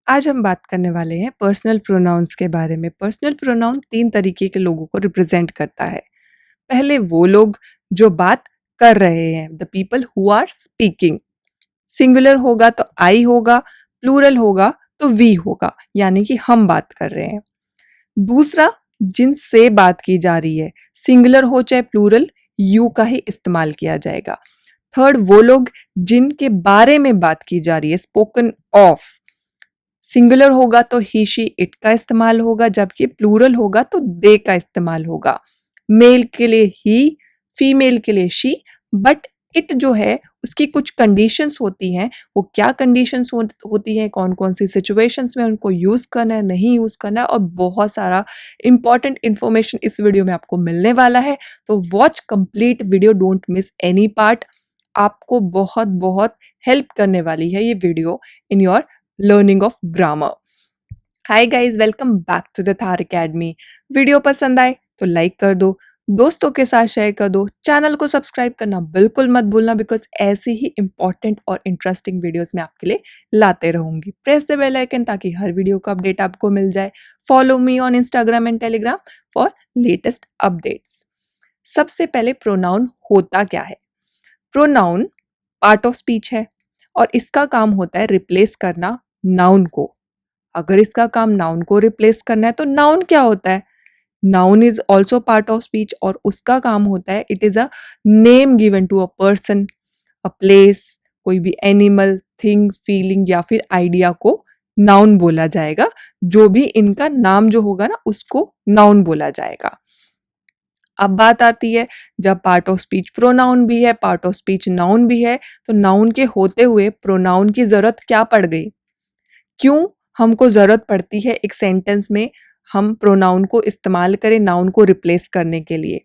आज हम बात करने वाले हैं पर्सनल प्रोनाउंस के बारे में। पर्सनल प्रोनाउन 3 तरीके के लोगों को रिप्रेजेंट करता है। पहले वो लोग जो बात कर रहे हैं, the people who are speaking. Singular होगा तो आई होगा, प्लूरल होगा तो वी होगा, यानी कि हम बात कर रहे हैं। दूसरा, जिनसे बात की जा रही है, सिंगुलर हो चाहे प्लूरल, यू का ही इस्तेमाल किया जाएगा। थर्ड, वो लोग जिनके बारे में बात की जा रही है, स्पोकन ऑफ। सिंगुलर होगा तो ही शी इट का इस्तेमाल होगा, जबकि प्लूरल होगा तो दे का इस्तेमाल होगा। मेल के लिए ही, फीमेल के लिए शी, बट इट जो है उसकी कुछ कंडीशंस होती हैं। वो क्या कंडीशंस होती हैं, कौन कौन सी सिचुएशंस में उनको यूज़ करना है, नहीं यूज़ करना है, और बहुत सारा इंपॉर्टेंट इन्फॉर्मेशन इस वीडियो में आपको मिलने वाला है। तो watch complete video, don't miss any part. आपको बहुत बहुत हेल्प करने वाली है ये video in your learning of grammar. Hi guys, welcome back to the Thar academy. Video पसंद आए तो लाइक कर दो, दोस्तों के साथ शेयर कर दो, चैनल को सब्सक्राइब करना बिल्कुल मत भूलना, बिकॉज ऐसी ही इंपॉर्टेंट और इंटरेस्टिंग वीडियोस मैं आपके लिए लाते रहूंगी। प्रेस द बेल आइकन ताकि हर वीडियो का अपडेट आपको मिल जाए। Follow me on Instagram and Telegram for latest updates. सबसे पहले, प्रोनाउन होता क्या है? प्रोनाउन पार्ट ऑफ स्पीच है और इसका काम होता है रिप्लेस करना नाउन को। अगर इसका काम नाउन को रिप्लेस करना है तो नाउन क्या होता है? Noun is also part of speech और उसका काम होता है, it is a name given to a person, a place, कोई भी एनिमल, थिंग, फीलिंग या फिर आइडिया को नाउन बोला जाएगा। जो भी इनका नाम जो होगा ना, उसको नाउन बोला जाएगा। अब बात आती है, जब पार्ट ऑफ स्पीच प्रोनाउन भी है, पार्ट ऑफ स्पीच नाउन भी है, तो नाउन के होते हुए प्रोनाउन की जरूरत क्या पड़ गई? क्यों हमको जरूरत पड़ती है एक सेंटेंस में हम प्रोनाउन को इस्तेमाल करें नाउन को रिप्लेस करने के लिए?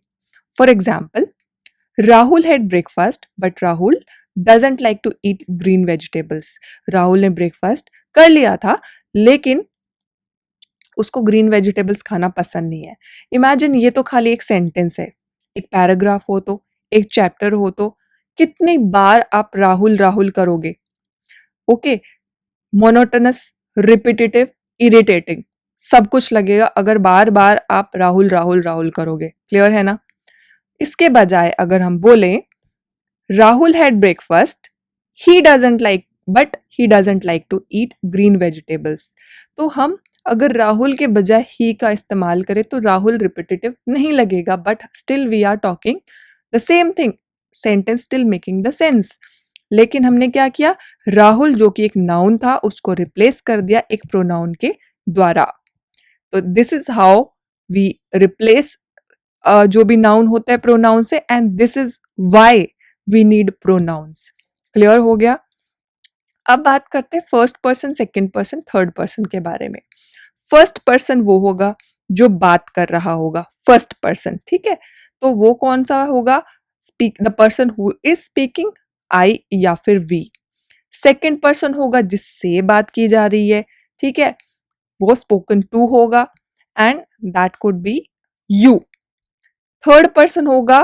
For example, Rahul had breakfast but Rahul doesn't like to eat green vegetables. Rahul ने ब्रेकफास्ट कर लिया था लेकिन उसको ग्रीन वेजिटेबल्स खाना पसंद नहीं है। इमेजिन, ये तो खाली एक सेंटेंस है। एक पैराग्राफ हो तो, एक चैप्टर हो तो कितनी बार आप राहुल राहुल करोगे? ओके, मोनोटोनस, रिपीटेटिव, इरिटेटिंग सब कुछ लगेगा अगर बार बार आप राहुल राहुल राहुल करोगे। क्लियर है ना? इसके बजाय अगर हम बोलें Rahul had breakfast, he doesn't like but he doesn't like to eat green vegetables, तो हम अगर राहुल के बजाय ही का इस्तेमाल करें तो राहुल रिपीटेटिव नहीं लगेगा, but still we are talking the same thing, sentence still making the sense. लेकिन हमने क्या किया, राहुल जो कि एक नाउन था उसको रिप्लेस कर दिया एक प्रोनाउन के द्वारा। तो this is how we replace जो भी नाउन होता है प्रोनाउन से, and this is why we need pronouns. Clear हो गया? अब बात करते हैं first person, second person, third person के बारे में। फर्स्ट पर्सन वो होगा जो बात कर रहा होगा, फर्स्ट पर्सन। ठीक है, तो वो कौन सा होगा? Speak, the person who is speaking, I या फिर वी। सेकंड पर्सन होगा जिससे बात की जा रही है, ठीक है, वो स्पोकन टू होगा and that could be you. Third person होगा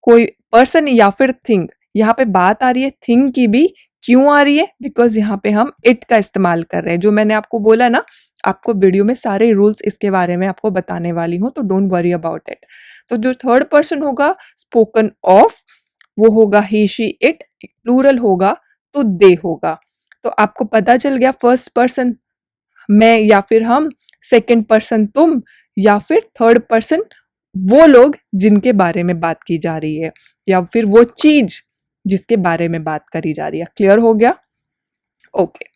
कोई पर्सन या फिर थिंग। यहाँ पे बात आ रही है थिंग की भी, क्यों आ रही है? बिकॉज यहाँ पे हम इट का इस्तेमाल कर रहे हैं। जो मैंने आपको बोला ना, आपको वीडियो में सारे रूल्स इसके बारे में आपको बताने वाली हूँ, तो डोंट वरी अबाउट इट। तो जो थर्ड पर्सन होगा स्पोकन ऑफ, वो होगा ही शी इट, प्लूरल होगा तो दे होगा। तो आपको पता चल गया, फर्स्ट पर्सन मैं या फिर हम, सेकंड पर्सन तुम, या फिर थर्ड पर्सन वो लोग जिनके बारे में बात की जा रही है, या फिर वो चीज जिसके बारे में बात करी जा रही है। क्लियर हो गया? ओके,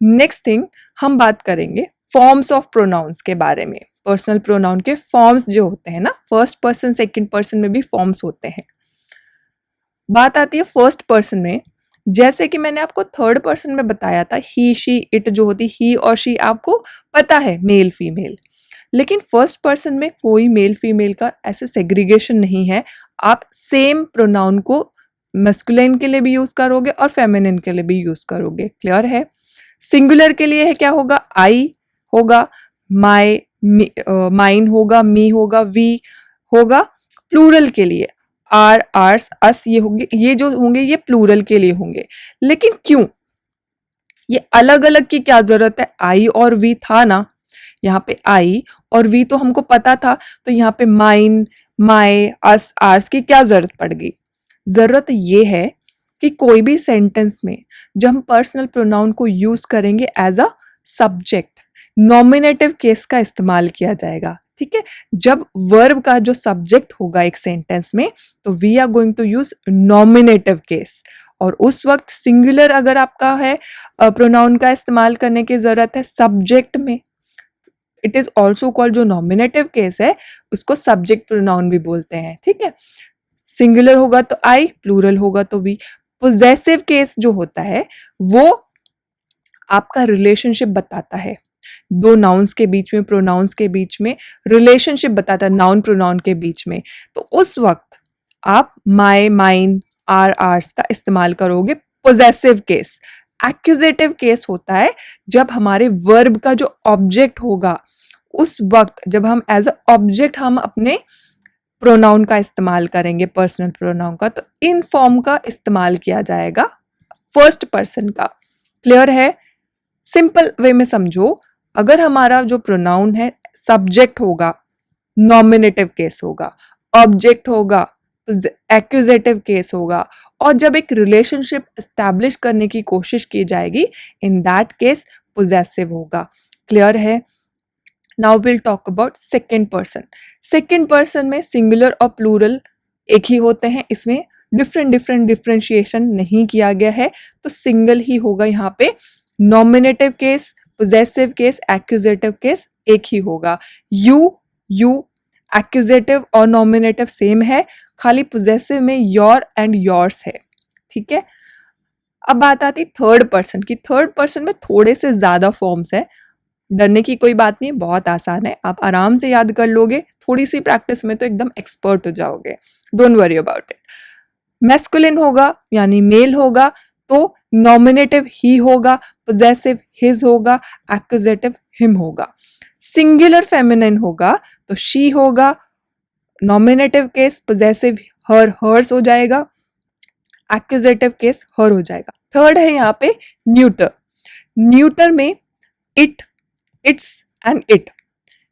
नेक्स्ट थिंग, हम बात करेंगे फॉर्म्स ऑफ प्रोनाउंस के बारे में। पर्सनल प्रोनाउन के फॉर्म्स जो होते हैं ना, फर्स्ट पर्सन सेकंड पर्सन में भी फॉर्म्स होते हैं। बात आती है फर्स्ट पर्सन में, जैसे कि मैंने आपको थर्ड पर्सन में बताया था, ही शी इट जो होती, ही और शी आपको पता है, मेल फीमेल। लेकिन फर्स्ट पर्सन में कोई मेल फीमेल का ऐसे सेग्रीगेशन नहीं है। आप सेम प्रोनाउन को मस्कुलिन के लिए भी यूज करोगे और फेमिनिन के लिए भी यूज करोगे। क्लियर है? सिंगुलर के लिए है क्या होगा? आई होगा, माई, माइन होगा, मी होगा, वी होगा। प्लूरल के लिए आर, आर्स, अस, ये होंगे, ये जो होंगे ये प्लूरल के लिए होंगे। लेकिन क्यों? ये अलग अलग की क्या जरूरत है, आई और वी था ना, यहाँ पे आई और वी तो हमको पता था, तो यहाँ पे माइन, माय, अस, आर्स की क्या जरूरत पड़ गई। जरूरत ये है कि कोई भी सेंटेंस में जब हम पर्सनल प्रोनाउन को यूज करेंगे as a subject, nominative case का इस्तेमाल किया जाएगा। ठीक है, जब वर्ब का जो सब्जेक्ट होगा एक सेंटेंस में, तो we are going to use nominative case. और उस वक्त सिंगुलर अगर आपका है प्रोनाउन का इस्तेमाल करने की जरूरत है सब्जेक्ट में, इट इज ऑल्सो कॉल्ड, जो नॉमिनेटिव केस है उसको सब्जेक्ट प्रोनाउन भी बोलते हैं। ठीक है, सिंगुलर होगा तो आई, प्लूरल होगा तो वी। पोजेसिव केस जो होता है वो आपका रिलेशनशिप बताता है, दो नाउन्स के बीच में, प्रोनाउंस के बीच में रिलेशनशिप बताता है, नाउन प्रोनाउन के बीच में। तो उस वक्त आप माय, माइन, आर, आर्स का इस्तेमाल करोगे पोजेसिव केस। एक्यूजेटिव केस होता है जब हमारे वर्ब का जो ऑब्जेक्ट होगा, उस वक्त जब हम एज अ ऑब्जेक्ट हम अपने प्रोनाउन का इस्तेमाल करेंगे, पर्सनल प्रोनाउन का, तो इन फॉर्म का इस्तेमाल किया जाएगा फर्स्ट पर्सन का। क्लियर है? सिंपल वे में समझो, अगर हमारा जो प्रोनाउन है सब्जेक्ट होगा, नॉमिनेटिव केस होगा, ऑब्जेक्ट होगा, एक्यूजेटिव केस होगा, और जब एक रिलेशनशिप एस्टैब्लिश करने की कोशिश की जाएगी, इन दैट केस पोजेसिव होगा। क्लियर है? Now will talk about second person. Second person में सिंगुलर और प्लूरल एक ही होते हैं, इसमें डिफरेंशिएशन नहीं किया गया है, तो सिंगल ही होगा यहाँ पे। Nominative case, possessive case, accusative case एक ही होगा। यू एक्यूजेटिव और नॉमिनेटिव सेम है, खाली पोजेसिव में योर एंड योर्स है। ठीक है, अब बात आती थर्ड पर्सन की। थर्ड पर्सन में थोड़े से ज्यादा फॉर्म्स है, डरने की कोई बात नहीं, बहुत आसान है, आप आराम से याद कर लोगे, थोड़ी सी प्रैक्टिस में तो एकदम एक्सपर्ट हो जाओगे। Don't worry about it. Masculine होगा यानी मेल होगा तो नॉमिनेटिव ही होगा, पोजेसिव हिज होगा, एक्यूजेटिव हिम होगा। सिंगुलर फेमिनिन होगा तो शी होगा, नॉमिनेटिव केस पोजेसिव हर, हर्स हो जाएगा, एक्यूजेटिव केस हर हो जाएगा। थर्ड है यहाँ पे न्यूटर। न्यूटर में it, its and it.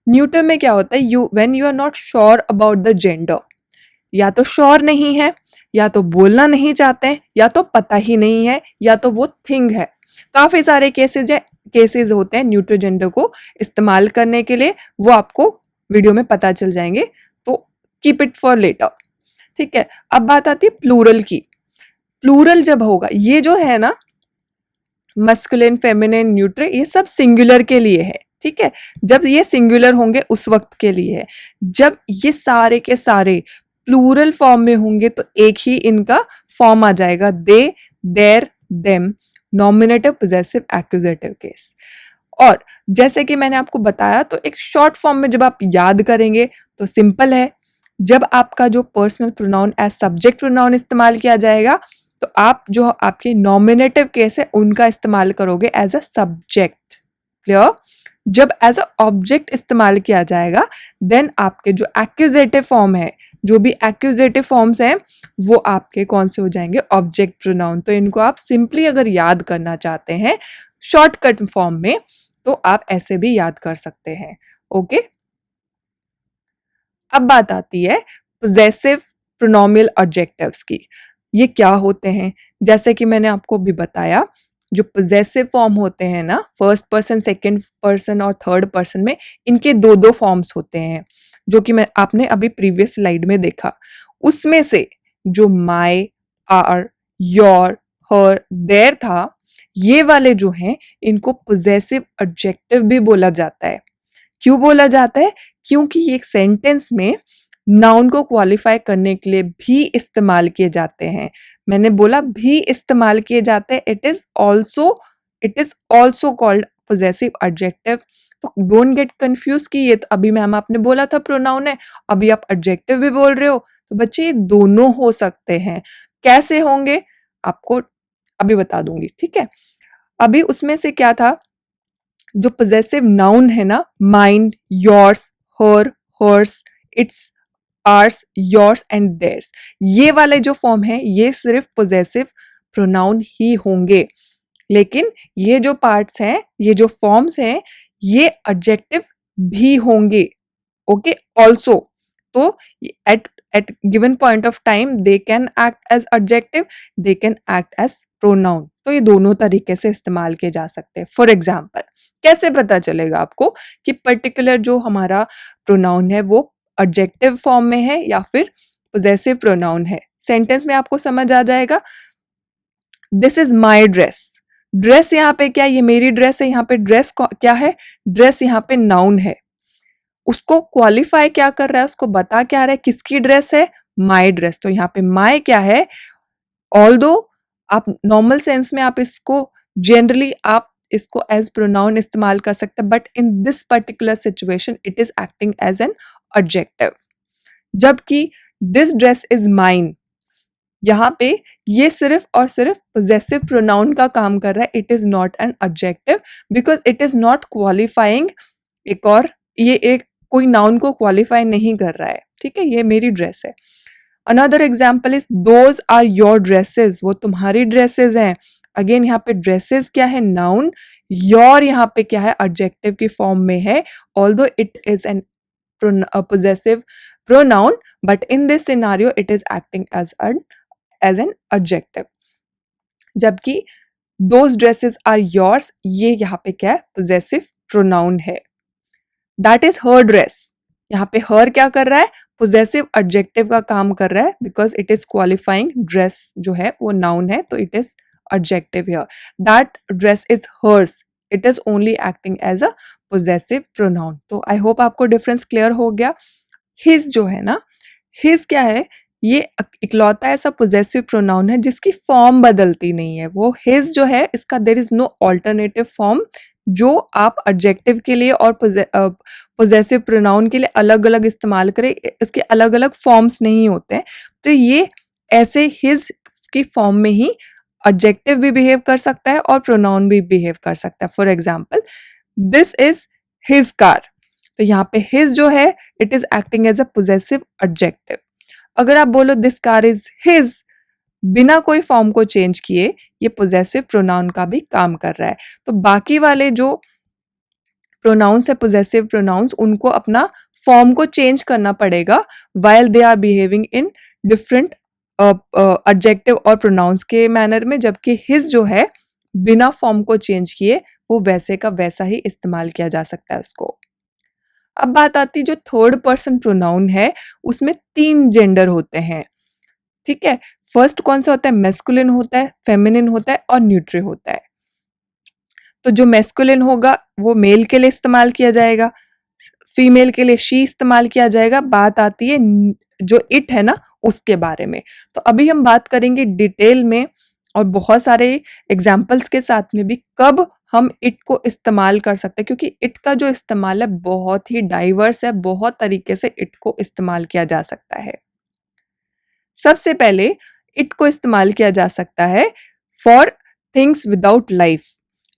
Neuter में क्या होता है, you when you are not sure about the gender, या तो श्योर नहीं है, या तो बोलना नहीं चाहते हैं, या तो पता ही नहीं है, या तो वो थिंग है। काफी सारे केसेस होते हैं न्यूट्रल जेंडर को इस्तेमाल करने के लिए, वो आपको वीडियो में पता चल जाएंगे, तो कीप इट फॉर लेटर। ठीक है, अब बात आती है प्लूरल की। प्लूरल जब होगा, ये जो है ना मस्कुलिन, फेमिनिन, न्यूट्रल, ये सब सिंगुलर के लिए है। ठीक है, जब ये सिंगुलर होंगे उस वक्त के लिए है। जब ये सारे के सारे प्लूरल फॉर्म में होंगे तो एक ही इनका फॉर्म आ जाएगा, they, their, them, nominative, possessive, accusative case. और जैसे कि मैंने आपको बताया, तो एक शॉर्ट फॉर्म में जब आप याद करेंगे तो सिंपल है, जब आपका जो personal pronoun as subject pronoun इस्तेमाल किया जाएगा, तो आप जो आपके नॉमिनेटिव केस है उनका इस्तेमाल करोगे एज अ सब्जेक्ट। क्लियर? जब एज अ ऑब्जेक्ट इस्तेमाल किया जाएगा, देन आपके जो एक्यूजेटिव फॉर्म है, जो भी एक्यूजेटिव फॉर्म्स हैं, वो आपके कौन से हो जाएंगे, ऑब्जेक्ट प्रोनाउन। तो इनको आप सिंपली अगर याद करना चाहते हैं शॉर्टकट फॉर्म में, तो आप ऐसे भी याद कर सकते हैं। ओके, अब बात आती है पोजेसिव प्रोनोमियल एडजेक्टिव्स की। ये क्या होते हैं? जैसे कि मैंने आपको भी बताया, जो पोजेसिव फॉर्म होते हैं ना, फर्स्ट पर्सन, सेकंड पर्सन और थर्ड पर्सन में, इनके दो दो फॉर्म्स होते हैं, जो कि मैं आपने अभी प्रीवियस स्लाइड में देखा। उसमें से जो my, our, your, her, their था, ये वाले जो हैं, इनको पोजेसिव एडजेक्टिव भी बोला जाता है। क्यों बोला जाता है? क्योंकि ये एक सेंटेंस में नाउन को क्वालिफाई करने के लिए भी इस्तेमाल किए जाते हैं। मैंने बोला भी इस्तेमाल किए जाते हैं, it is also called possessive adjective. तो डोंट गेट कंफ्यूज कि ये तो अभी मैम आपने बोला था प्रोनाउन है, अभी आप एडजेक्टिव भी बोल रहे हो। तो बच्चे ये दोनों हो सकते हैं। कैसे होंगे आपको अभी बता दूंगी। ठीक है, अभी उसमें से क्या था, जो पोजेसिव नाउन है ना, mine, yours, her, hers, its, ours, yours and theirs, ये वाले जो फॉर्म है, ये सिर्फ पोजेसिव प्रोनाउन ही होंगे। लेकिन ये जो पार्ट्स हैं, ये जो फॉर्म्स हैं, ये एडजेक्टिव भी होंगे, ओके ऑल्सो। तो at given point of time they can act as adjective, they can act as pronoun. तो ये दोनों तरीके से इस्तेमाल किए जा सकते हैं। फॉर एग्जाम्पल, कैसे पता चलेगा आपको कि पर्टिकुलर जो हमारा प्रोनाउन है वो एडजेक्टिव फॉर्म में है या फिर पोजेसिव प्रोनाउन है? सेंटेंस में आपको समझ आ जाएगा। This is my dress. Dress यहाँ पे क्या, ये मेरी ड्रेस है, यहाँ पे ड्रेस क्या है? ड्रेस यहाँ पे नाउन है। उसको क्वालिफाई क्या कर रहा है, उसको बता क्या रहा है, किसकी ड्रेस है? My dress. तो यहाँ पे माई क्या है? ऑल्दो आप नॉर्मल सेंस में आप इसको जनरली आप इसको एज प्रोनाउन इस्तेमाल कर सकते हैं, but in this particular situation it is acting as an adjective. जबकि दिस ड्रेस इज माइन, यहाँ पे ये सिर्फ और सिर्फ पोजेसिव प्रोनाउन का काम कर रहा है। It is not an adjective because it is not qualifying एक और ये एक कोई नाउन को क्वालिफाई नहीं कर रहा है। ठीक है, ये मेरी ड्रेस है। Another example is those are your dresses, वो तुम्हारी ड्रेसेस हैं। अगेन यहाँ पे ड्रेसेस क्या है? नाउन। योर यहाँ पे क्या है? एडजेक्टिव की फॉर्म में है, although it is an possessive pronoun, but in this scenario it is acting as an adjective। जबकि those dresses are yours, ये यहाँ पे क्या है? possessive pronoun है। that is her dress, यहाँ पे her क्या कर रहा है? possessive adjective का काम कर रहा है because it is qualifying dress जो है वो noun है, तो it is adjective here। that dress is hers, it is only acting as a possessive pronoun। तो I hope आपको difference clear हो गया। his जो है ना, his क्या है? ये इकलौता ऐसा possessive pronoun है जिसकी फॉर्म बदलती नहीं है। वो his जो है इसका there is no alternative form जो आप एडजेक्टिव के लिए और पोजेसिव प्रोनाउन के लिए अलग अलग इस्तेमाल करें, इसके अलग अलग फॉर्म्स नहीं होते हैं। तो ये ऐसे हिज की फॉर्म में ही एडजेक्टिव भी बिहेव कर सकता है और प्रोनाउन भी बिहेव कर सकता है। For example, this is his car, तो यहाँ पे हिज जो है it is acting as a possessive adjective. अगर आप बोलो दिस कार इज हिज, बिना कोई फॉर्म को चेंज किए, ये पोजेसिव प्रोनाउन का भी काम कर रहा है। तो बाकी वाले जो प्रोनाउंस है पोजेसिव प्रोनाउंस, उनको अपना फॉर्म को चेंज करना पड़ेगा while they are behaving in different adjective और प्रोनाउंस के मैनर में। जबकि हिज जो है बिना फॉर्म को चेंज किए वो वैसे का वैसा ही इस्तेमाल किया जा सकता है उसको। अब बात आती है जो थर्ड पर्सन प्रोनाउन है, उसमें 3 जेंडर होते हैं। ठीक है, फर्स्ट कौन सा होता है? मैस्कुलिन होता है, फेमिनिन होता है और न्यूट्रल होता है। तो जो मैस्कुलिन होगा वो मेल के लिए इस्तेमाल किया जाएगा, फीमेल के लिए शी इस्तेमाल किया जाएगा। बात आती है जो इट है ना उसके बारे में। तो अभी हम बात करेंगे डिटेल में और बहुत सारे एग्जाम्पल्स के साथ में भी कब हम इट को इस्तेमाल कर सकते हैं, क्योंकि इट का जो इस्तेमाल है बहुत ही डाइवर्स है, बहुत तरीके से इट को इस्तेमाल किया जा सकता है। सबसे पहले इट को इस्तेमाल किया जा सकता है फॉर थिंग्स विदाउट लाइफ।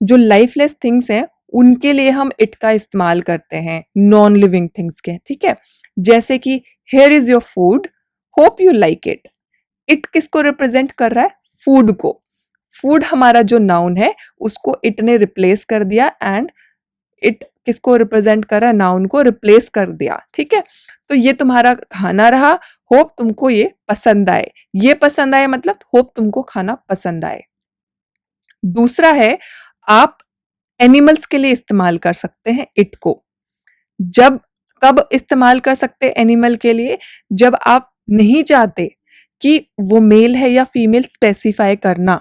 जो लाइफलेस थिंग्स हैं उनके लिए हम इट का इस्तेमाल करते हैं, नॉन लिविंग थिंग्स के। ठीक है, जैसे कि here is your food, hope you like it. It किसको रिप्रेजेंट कर रहा है? फूड को। फूड हमारा जो नाउन है उसको इट ने रिप्लेस कर दिया एंड इट किसको रिप्रेजेंट कर रहा है? नाउन को रिप्लेस कर दिया। ठीक है, तो ये तुम्हारा खाना रहा, होप तुमको ये पसंद आए। ये पसंद आए मतलब होप तुमको खाना पसंद आए। दूसरा है, आप एनिमल्स के लिए इस्तेमाल कर सकते हैं इट को। जब कब इस्तेमाल कर सकते हैं एनिमल के लिए? जब आप नहीं चाहते कि वो मेल है या फीमेल स्पेसिफाई करना।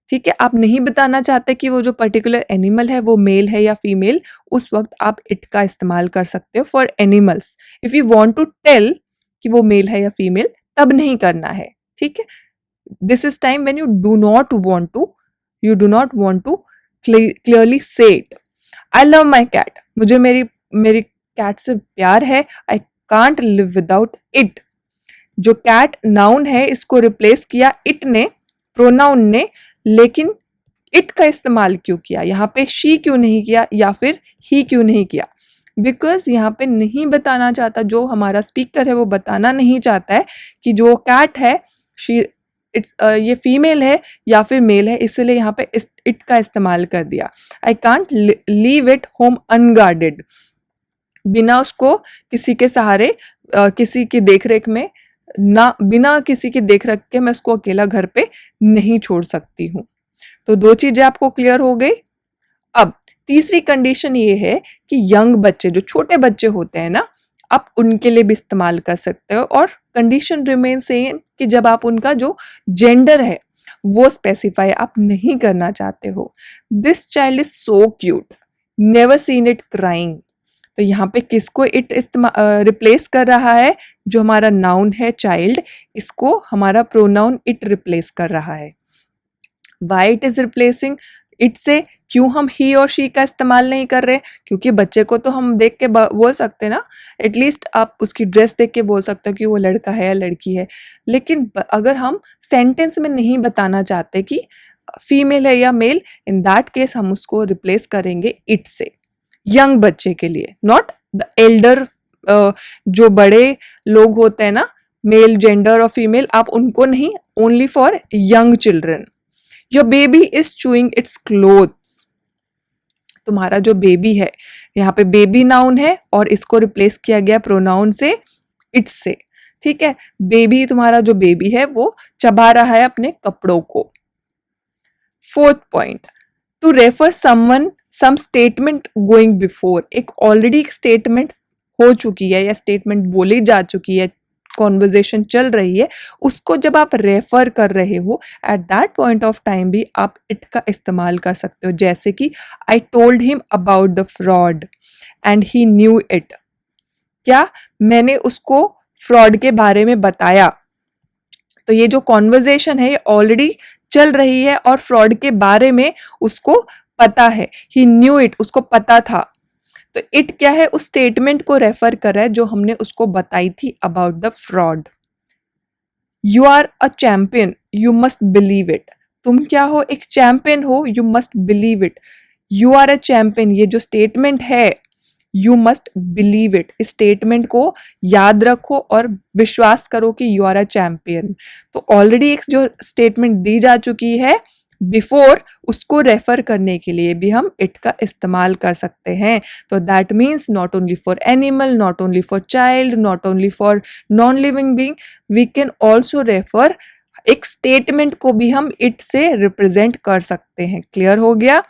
ठीक है, आप नहीं बताना चाहते कि वो जो पर्टिकुलर एनिमल है वो मेल है या फीमेल, उस वक्त आप इट का इस्तेमाल कर सकते हो for animals. If you want to tell कि वो मेल है या फीमेल, तब नहीं करना है। ठीक है, this is time when you do not want to clearly say it. I love my cat, मुझे मेरी कैट से प्यार है। I can't live without it. जो कैट नाउन है इसको रिप्लेस किया इट ने, प्रोनाउन ने, लेकिन इट का इस्तेमाल क्यों किया? यहाँ पे शी क्यों नहीं किया या फिर ही क्यों नहीं किया? बिकॉज यहाँ पे नहीं बताना चाहता, जो हमारा स्पीकर है वो बताना नहीं चाहता है कि जो कैट है शी इट्स ये फीमेल है या फिर मेल है, इसलिए यहाँ पे इट का इस्तेमाल कर दिया। I can't leave it home unguarded, बिना उसको किसी के सहारे किसी की देखरेख में ना, बिना किसी की देखरेख के मैं उसको अकेला घर पे नहीं छोड़ सकती हूँ। तो दो चीजें आपको क्लियर हो गई। अब तीसरी कंडीशन ये है कि यंग बच्चे, जो छोटे बच्चे होते हैं ना, आप उनके लिए भी इस्तेमाल कर सकते हो, और कंडीशन रिमेन सेम कि जब आप उनका जो जेंडर है वो स्पेसिफाई आप नहीं करना चाहते हो। This child is so cute, never seen it crying. तो यहाँ पे किसको इट रिप्लेस कर रहा है? जो हमारा नाउन है चाइल्ड, इसको हमारा प्रोनाउन इट रिप्लेस कर रहा है। Why it is replacing it से? क्यों हम ही और शी का इस्तेमाल नहीं कर रहे? क्योंकि बच्चे को तो हम देख के बोल सकते ना, एटलीस्ट आप उसकी ड्रेस देख के बोल सकते हो कि वो लड़का है या लड़की है। लेकिन अगर हम सेंटेंस में नहीं बताना चाहते कि फीमेल है या मेल, इन दैट केस हम उसको रिप्लेस करेंगे इट से, यंग बच्चे के लिए, नॉट द एल्डर। जो बड़े लोग होते हैं ना, मेल जेंडर और फीमेल, आप उनको नहीं, only for young children. Your baby is chewing it's clothes. तुम्हारा जो बेबी है, यहाँ पे बेबी नाउन है और इसको रिप्लेस किया गया प्रोनाउन से, इट्स से। ठीक है, बेबी, तुम्हारा जो बेबी है वो चबा रहा है अपने कपड़ों को। Fourth point, to refer someone some statement going before. एक ऑलरेडी स्टेटमेंट हो चुकी है या स्टेटमेंट बोली जा चुकी है, कॉन्वर्जेशन चल रही है, उसको जब आप रेफर कर रहे हो at that point of time भी आप इट का इस्तेमाल कर सकते हो। जैसे कि I told him about the fraud and he knew it. क्या मैंने उसको फ्रॉड के बारे में बताया? तो ये जो कॉन्वर्जेशन है ये ऑलरेडी चल रही है और फ्रॉड के बारे में उसको पता है। ही न्यू इट, उसको पता था। तो इट क्या है? उस स्टेटमेंट को रेफर कर रहा है जो हमने उसको बताई थी about the fraud. You are a champion, you must believe it. तुम क्या हो? एक चैंपियन हो, you must believe it. You are a champion, ये जो स्टेटमेंट है, यू मस्ट बिलीव इट, इस स्टेटमेंट को याद रखो और विश्वास करो कि यू आर अ चैंपियन। तो ऑलरेडी एक जो स्टेटमेंट दी जा चुकी है बिफोर, उसको रेफर करने के लिए भी हम इट का इस्तेमाल कर सकते हैं। तो that means not only for animal, not only for child, not only for non living being, we can also refer, एक स्टेटमेंट को भी हम इट से रिप्रेजेंट कर सकते हैं। क्लियर हो गया?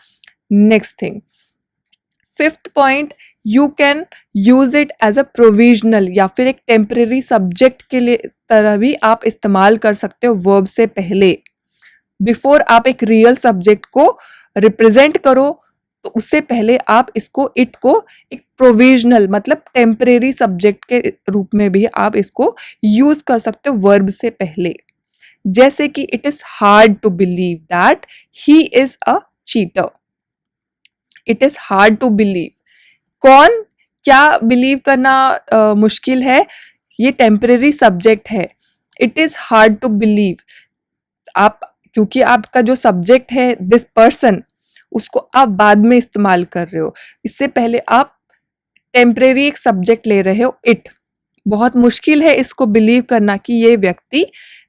Next thing, fifth point, you can use it as a provisional, या फिर एक टेम्परेरी सब्जेक्ट के लिए तरह भी आप इस्तेमाल कर सकते हो वर्ब से पहले। बिफोर आप एक रियल सब्जेक्ट को रिप्रेजेंट करो, तो उससे पहले आप इसको, इट को एक प्रोविजनल मतलब टेम्परेरी सब्जेक्ट के रूप में भी आप इसको यूज कर सकते हो वर्ब से पहले। जैसे कि it is hard to believe that he is a cheater. It is hard to believe, कौन, क्या बिलीव करना मुश्किल है? ये टेम्परेरी सब्जेक्ट है। It is hard to believe, आप, क्योंकि आपका जो सब्जेक्ट है दिस पर्सन, उसको आप बाद में इस्तेमाल कर रहे हो, इससे पहले आप टेम्परेरी एक सब्जेक्ट ले रहे हो इट। बहुत मुश्किल है इसको बिलीव करना कि ये व्यक्ति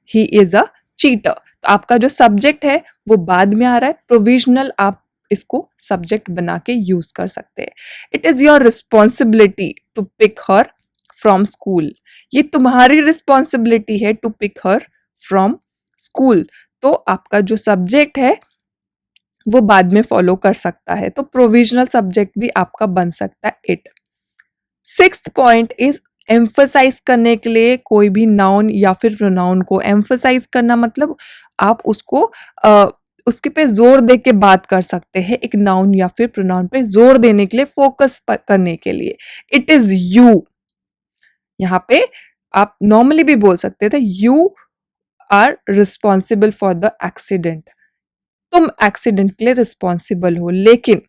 ही इज अ चीटर। तो आपका जो सब्जेक्ट है वो बाद में आ रहा है, प्रोविजनल आप इसको सब्जेक्ट बना के यूज कर सकते हैं। It is your responsibility to pick her from school. ये तुम्हारी रिस्पॉन्सिबिलिटी है to pick her from school. तो आपका जो सब्जेक्ट है वो बाद में फॉलो कर सकता है, तो प्रोविजनल सब्जेक्ट भी आपका बन सकता है it. Sixth point is emphasise करने के लिए कोई भी नाउन या फिर प्रोनाउन को एम्फसाइज करना, मतलब आप उसको उसके पे जोर दे के बात कर सकते हैं। एक नाउन या फिर प्रोनाउन पे जोर देने के लिए, फोकस करने के लिए, इट इज यू। यहाँ पे आप नॉर्मली भी बोल सकते थे you are responsible for the accident, तुम एक्सीडेंट के लिए रिस्पॉन्सिबल हो। लेकिन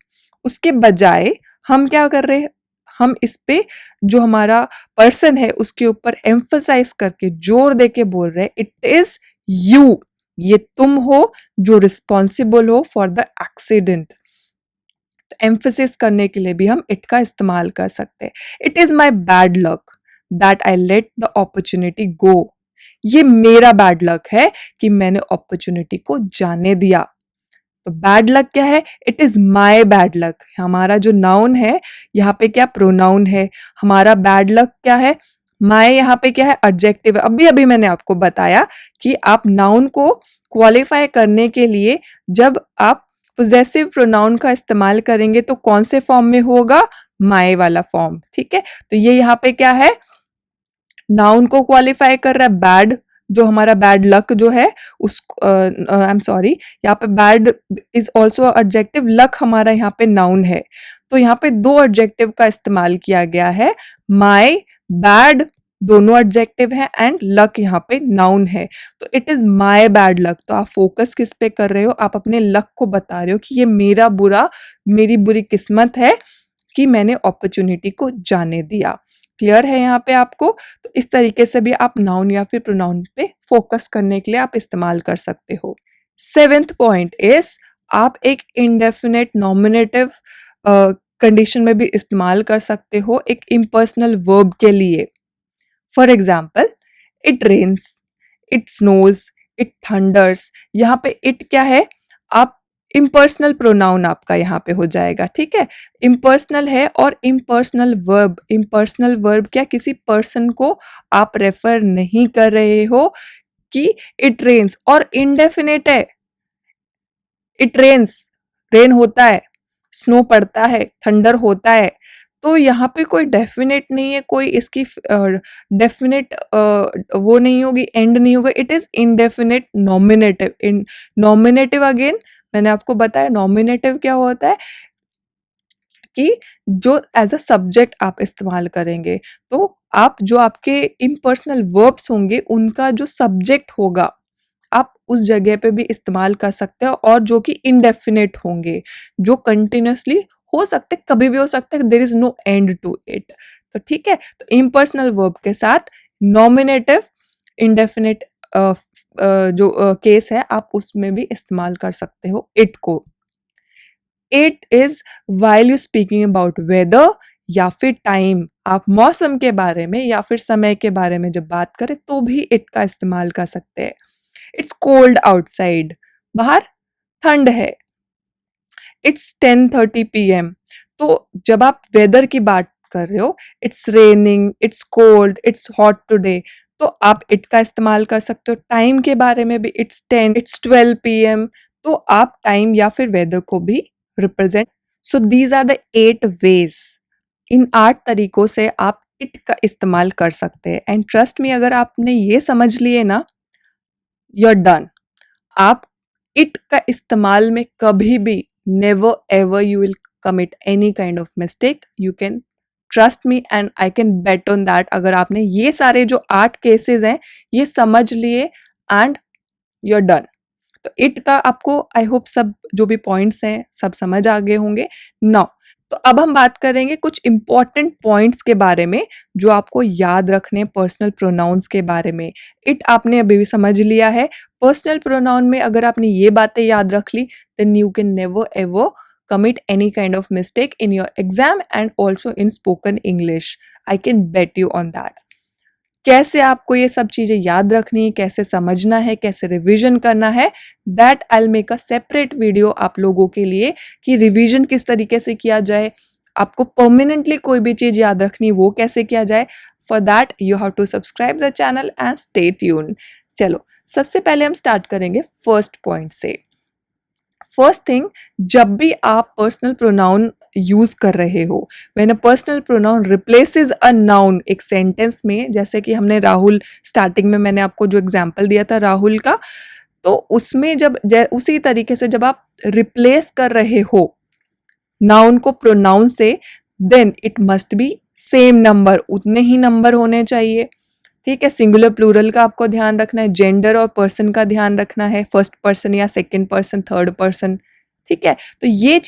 उसके बजाय हम क्या कर रहे हैं? हम इस पे जो हमारा पर्सन है उसके ऊपर एम्फसाइज करके जोर दे के बोल रहे हैं इट इज यू, ये तुम हो जो रिस्पॉन्सिबल हो फॉर द एक्सीडेंट। तो एम्फसिस करने के लिए भी हम इट का इस्तेमाल कर सकते हैं। It is my bad luck that I let the opportunity go. ये मेरा बैड लक है कि मैंने अपॉर्चुनिटी को जाने दिया। तो बैड लक क्या है? It is my bad luck. हमारा जो नाउन है यहाँ पे क्या प्रोनाउन है, हमारा बैड लक क्या है? माय यहाँ पे क्या है? एडजेक्टिव है। अभी अभी मैंने आपको बताया कि आप नाउन को क्वालिफाई करने के लिए जब आप पोजेसिव प्रोनाउन का इस्तेमाल करेंगे तो कौन से फॉर्म में होगा? माय वाला फॉर्म। ठीक है, तो ये यहाँ पे क्या है? नाउन को क्वालिफाई कर रहा है। बैड जो हमारा बैड लक जो है उस आई एम सॉरी, यहाँ पे bad is also adjective, luck हमारा यहाँ पे नाउन है। तो यहाँ पे दो एडजेक्टिव का इस्तेमाल किया गया है। माय बैड दोनों एडजेक्टिव है एंड लक यहाँ पे नाउन है। तो it is my bad luck. तो आप फोकस किस पे कर रहे हो? आप अपने लक को बता रहे हो कि ये मेरी बुरी किस्मत है कि मैंने अपॉर्चुनिटी को जाने दिया। क्लियर है यहाँ पे आपको? तो इस तरीके से भी आप नाउन या फिर प्रोनाउन पे फोकस करने के लिए आप इस्तेमाल कर सकते हो। सेवेंथ पॉइंट इज आप एक इंडेफिनेट नॉमिनेटिव कंडीशन में भी इस्तेमाल कर सकते हो एक इम्पर्सनल वर्ब के लिए। For example, it rains, it snows, it thunders. यहाँ पे इट क्या है? आप इम्पर्सनल प्रोनाउन आपका यहाँ पे हो जाएगा। ठीक है, इम्पर्सनल है। और इम्पर्सनल वर्ब क्या? किसी पर्सन को आप रेफर नहीं कर रहे हो कि इट रेन्स। और इंडेफिनेट है, इट रेन्स, रेन होता है, स्नो पड़ता है, थंडर होता है। तो यहाँ पे कोई डेफिनेट नहीं है, कोई इसकी डेफिनेट वो नहीं होगी, एंड नहीं होगा। It is indefinite nominative. In nominative again मैंने आपको बताया नॉमिनेटिव क्या होता है कि जो एज अ सब्जेक्ट आप इस्तेमाल करेंगे। तो आप जो आपके इम्पर्सनल वर्ब्स होंगे उनका जो सब्जेक्ट होगा आप उस जगह पे भी इस्तेमाल कर सकते हो, और जो कि इनडेफिनेट होंगे, जो कंटिन्यूसली हो सकते, कभी भी हो सकता है, there is no end to it. तो ठीक है, तो इम्पर्सनल वर्ब के साथ नॉमिनेटिव इंडेफिनेट जो केस है आप उसमें भी इस्तेमाल कर सकते हो इट को। It is while you speaking about whether या फिर टाइम, आप मौसम के बारे में या फिर समय के बारे में जब बात करें तो भी इट का इस्तेमाल कर सकते हैं। इट्स कोल्ड आउटसाइड, बाहर ठंड है। It's 10:30 PM। तो जब आप वेदर की बात कर रहे हो, it's raining, it's cold, it's hot today, तो आप इट का इस्तेमाल कर सकते हो। टाइम के बारे में भी इट्स 12 PM, तो आप टाइम या फिर वेदर को भी represent. So these are the 8 ways. इन 8 तरीकों से आप इट का इस्तेमाल कर सकते हैं। एंड ट्रस्ट मी, अगर आपने ये समझ लिए ना, यू आर डन। आप इट का इस्तेमाल में कभी भी never ever you will commit any kind of mistake. You can trust me and I can bet on that. अगर आपने ये सारे जो 8 केसेस हैं ये समझ लिए एंड यू आर डन। तो इट का आपको आई होप सब जो भी पॉइंट्स हैं सब समझ आ गए होंगे। नाउ तो अब हम बात करेंगे कुछ इंपॉर्टेंट पॉइंट्स के बारे में जो आपको याद रखने पर्सनल प्रोनाउंस के बारे में। इट आपने अभी भी समझ लिया है। पर्सनल प्रोनाउन में अगर आपने ये बातें याद रख ली then you can never ever commit any kind of mistake in your exam and also in spoken English. I can bet you on that. कैसे आपको ये सब चीजें याद रखनी है, कैसे समझना है, कैसे रिवीजन करना है, that I will make a separate video आप लोगों के लिए कि रिवीजन किस तरीके से किया जाए, आपको परमानेंटली कोई भी चीज याद रखनी वो कैसे किया जाए। For that you have to subscribe the channel and stay tune. चलो सबसे पहले हम स्टार्ट करेंगे फर्स्ट पॉइंट से। फर्स्ट थिंग, जब भी आप पर्सनल प्रोनाउन यूज कर रहे हो, when a personal pronoun replaces a noun एक सेंटेंस में, जैसे कि हमने राहुल स्टार्टिंग में मैंने आपको जो एग्जांपल दिया था राहुल का, तो उसमें जब उसी तरीके से जब आप रिप्लेस कर रहे हो नाउन को प्रोनाउन से, then it must be same number, उतने ही नंबर होने चाहिए। ठीक है, सिंगुलर प्लूरल का आपको ध्यान रखना है, जेंडर और पर्सन का ध्यान रखना है, फर्स्ट पर्सन या सेकंड पर्सन, थर्ड पर्सन। ठीक है, तो ये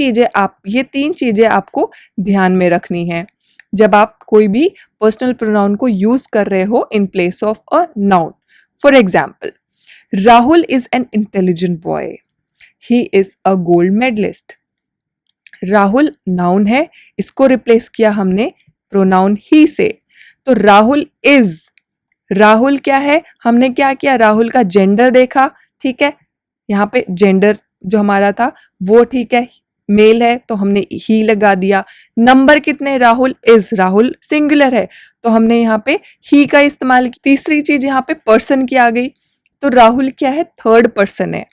3 चीजें आपको ध्यान में रखनी है जब आप कोई भी पर्सनल प्रोनाउन को यूज कर रहे हो in place of a noun. For example, Rahul is an intelligent boy, he is a gold medallist. Rahul noun है, इसको रिप्लेस किया हमने प्रोनाउन ही से, तो राहुल इज राहुल क्या है, हमने क्या किया, राहुल का जेंडर देखा, ठीक है, यहाँ पे जेंडर जो हमारा था वो ठीक है, मेल है तो हमने ही लगा दिया। नंबर कितने, राहुल इज, राहुल सिंगुलर है तो हमने यहाँ पे ही का इस्तेमाल किया। तीसरी चीज यहाँ पे पर्सन की आ गई, तो राहुल क्या है, थर्ड पर्सन है,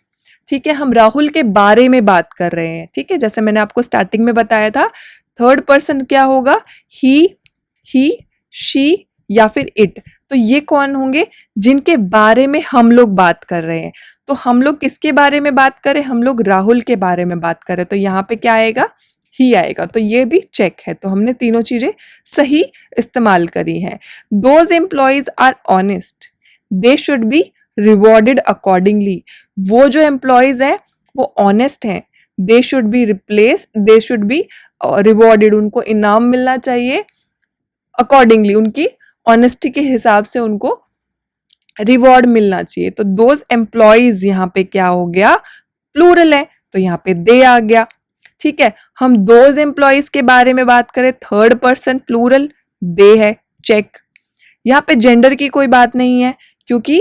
ठीक है, हम राहुल के बारे में बात कर रहे हैं, ठीक है, जैसे मैंने आपको स्टार्टिंग में बताया था, थर्ड पर्सन क्या होगा, ही शी या फिर इट। तो ये कौन होंगे, जिनके बारे में हम लोग बात कर रहे हैं। तो हम लोग किसके बारे में बात करें, हम लोग राहुल के बारे में बात करें, तो यहाँ पे क्या आएगा, ही आएगा। तो ये भी चेक है, तो हमने तीनों चीजें सही इस्तेमाल करी हैं। Those employees are honest, they should be rewarded accordingly. वो जो एम्प्लॉयज हैं वो ऑनेस्ट हैं, they should be replaced, they should be rewarded, उनको इनाम मिलना चाहिए अकॉर्डिंगली, उनकी ऑनेस्टी के हिसाब से उनको रिवॉर्ड मिलना चाहिए। तो दोज एम्प्लॉयज यहाँ पे क्या हो गया, प्लूरल है, तो यहाँ पे दे आ गया, ठीक है। हम दोज एम्प्लॉयज के बारे में बात करें, थर्ड पर्सन प्लूरल, दे है, चेक। यहाँ पे जेंडर की कोई बात नहीं है, क्योंकि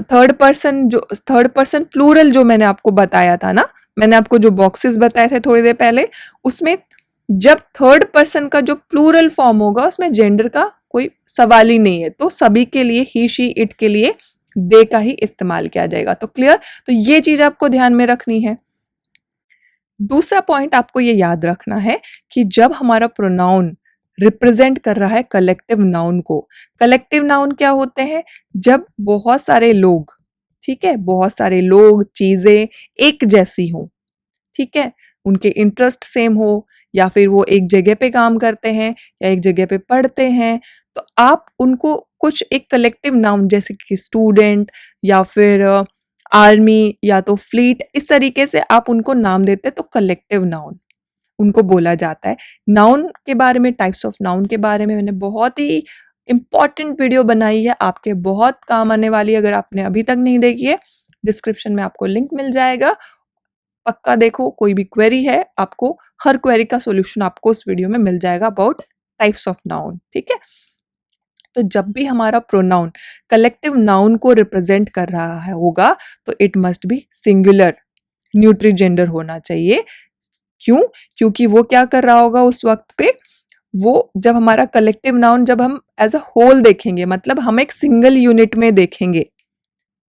थर्ड पर्सन प्लूरल जो मैंने आपको बताया था ना, मैंने आपको जो बॉक्सेस बताए थे थोड़ी देर पहले, उसमें जब थर्ड पर्सन का जो प्लूरल फॉर्म होगा उसमें जेंडर का कोई सवाल ही नहीं है, तो सभी के लिए ही शी इट के लिए दे का ही इस्तेमाल किया जाएगा। तो क्लियर, तो ये चीज आपको ध्यान में रखनी है। दूसरा पॉइंट आपको ये याद रखना है कि जब हमारा प्रोनाउन रिप्रेजेंट कर रहा है कलेक्टिव नाउन को, कलेक्टिव नाउन क्या होते हैं, जब बहुत सारे लोग, ठीक है, बहुत सारे लोग चीजें एक जैसी हों, ठीक है, उनके इंटरेस्ट सेम हो, या फिर वो एक जगह पे काम करते हैं या एक जगह पे पढ़ते हैं, तो आप उनको कुछ एक कलेक्टिव नाउन जैसे कि स्टूडेंट या फिर आर्मी या तो फ्लीट, इस तरीके से आप उनको नाम देते हैं, तो कलेक्टिव नाउन उनको बोला जाता है। नाउन के बारे में, टाइप्स ऑफ नाउन के बारे में मैंने बहुत ही इंपॉर्टेंट वीडियो बनाई है, आपके बहुत काम आने वाली है। अगर आपने अभी तक नहीं देखी है, डिस्क्रिप्शन में आपको लिंक मिल जाएगा, पक्का देखो। कोई भी क्वेरी है, आपको हर क्वेरी का सॉल्यूशन आपको उस वीडियो में मिल जाएगा अबाउट टाइप्स ऑफ नाउन, ठीक है। तो जब भी हमारा प्रोनाउन कलेक्टिव नाउन को रिप्रेजेंट कर रहा है होगा, तो it must B singular, nutri gender होना चाहिए। क्यों, क्योंकि वो क्या कर रहा होगा उस वक्त पे, वो जब हमारा कलेक्टिव नाउन जब हम एज अ होल देखेंगे, मतलब हम एक सिंगल यूनिट में देखेंगे,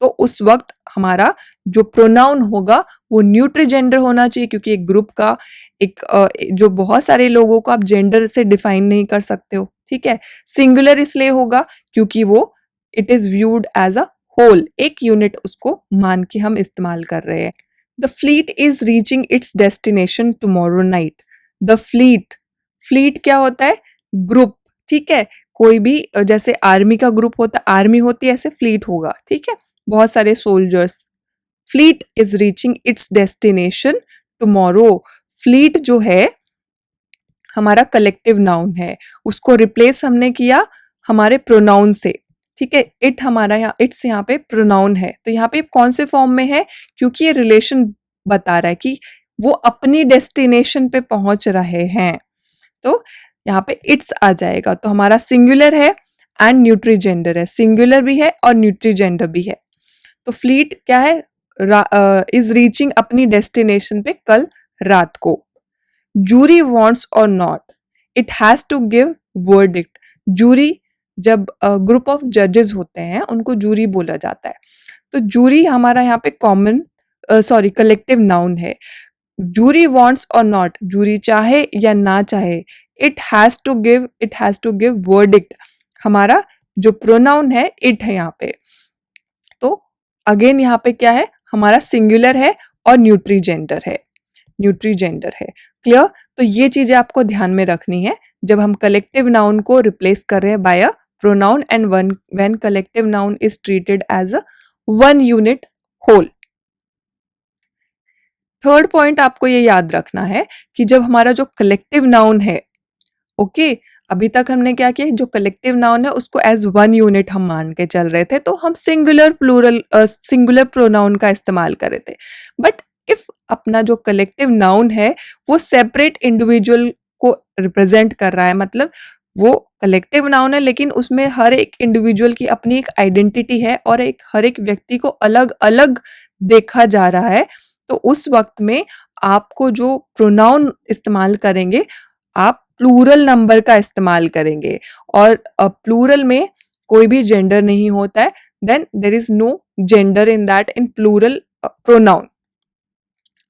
तो उस वक्त हमारा जो प्रोनाउन होगा वो न्यूट्री जेंडर होना चाहिए, क्योंकि एक ग्रुप का जो बहुत सारे लोगों को आप जेंडर से डिफाइन नहीं कर सकते हो, ठीक है। सिंगुलर इसलिए होगा क्योंकि वो it is viewed as a whole, एक यूनिट उसको मान के हम इस्तेमाल कर रहे हैं। The fleet is reaching its destination tomorrow night. The fleet, fleet क्या होता है, ग्रुप, ठीक है। कोई भी जैसे आर्मी का ग्रुप होता है, आर्मी होती है, ऐसे फ्लीट होगा, ठीक है, बहुत सारे soldiers. Fleet is reaching its destination tomorrow. Fleet जो है हमारा कलेक्टिव नाउन है, उसको रिप्लेस हमने किया हमारे प्रोनाउन से, ठीक है। इट हमारा यहाँ, इट्स यहाँ पे प्रोनाउन है, तो यहाँ पे कौन से फॉर्म में है, क्योंकि ये रिलेशन बता रहा है कि वो अपनी डेस्टिनेशन पे पहुंच रहे हैं, तो यहाँ पे इट्स आ जाएगा। तो हमारा सिंगुलर है एंड न्यूट्री जेंडर है, सिंगुलर भी है और न्यूट्री जेंडर भी है। तो फ्लीट क्या है, इज रीचिंग अपनी डेस्टिनेशन पे कल रात को। Jury wants or not, it has to give verdict. Jury जब ग्रुप ऑफ जजेस होते हैं उनको जूरी बोला जाता है, तो जूरी हमारा यहाँ पे कॉमन कलेक्टिव नाउन है। Jury wants or not, jury चाहे या ना चाहे, it has to give verdict, हमारा जो प्रोनाउन है इट है यहाँ पे। तो अगेन यहाँ पे क्या है, हमारा सिंगुलर है और न्यूट्री जेंडर है, न्यूट्री जेंडर है। क्लियर, तो ये चीजें आपको ध्यान में रखनी है जब हम कलेक्टिव नाउन को रिप्लेस कर रहे हैं by a pronoun and when collective noun is treated as a one unit whole. Third point आपको ये याद रखना है कि जब हमारा जो कलेक्टिव नाउन है, ओके, अभी तक हमने क्या किया, जो कलेक्टिव नाउन है उसको एज वन यूनिट हम मान के चल रहे थे, तो हम सिंगुलर प्रोनाउन का इस्तेमाल कर रहे थे। बट इफ अपना जो कलेक्टिव नाउन है वो सेपरेट इंडिविजुअल को रिप्रेजेंट कर रहा है, मतलब वो कलेक्टिव नाउन है लेकिन उसमें हर एक इंडिविजुअल की अपनी एक आइडेंटिटी है और हर एक व्यक्ति को अलग अलग देखा जा रहा है। तो उस वक्त में आपको जो प्रोनाउन इस्तेमाल करेंगे, आप प्लूरल नंबर का इस्तेमाल करेंगे और प्लूरल में कोई भी जेंडर नहीं होता है, then there is no gender in that in plural pronoun.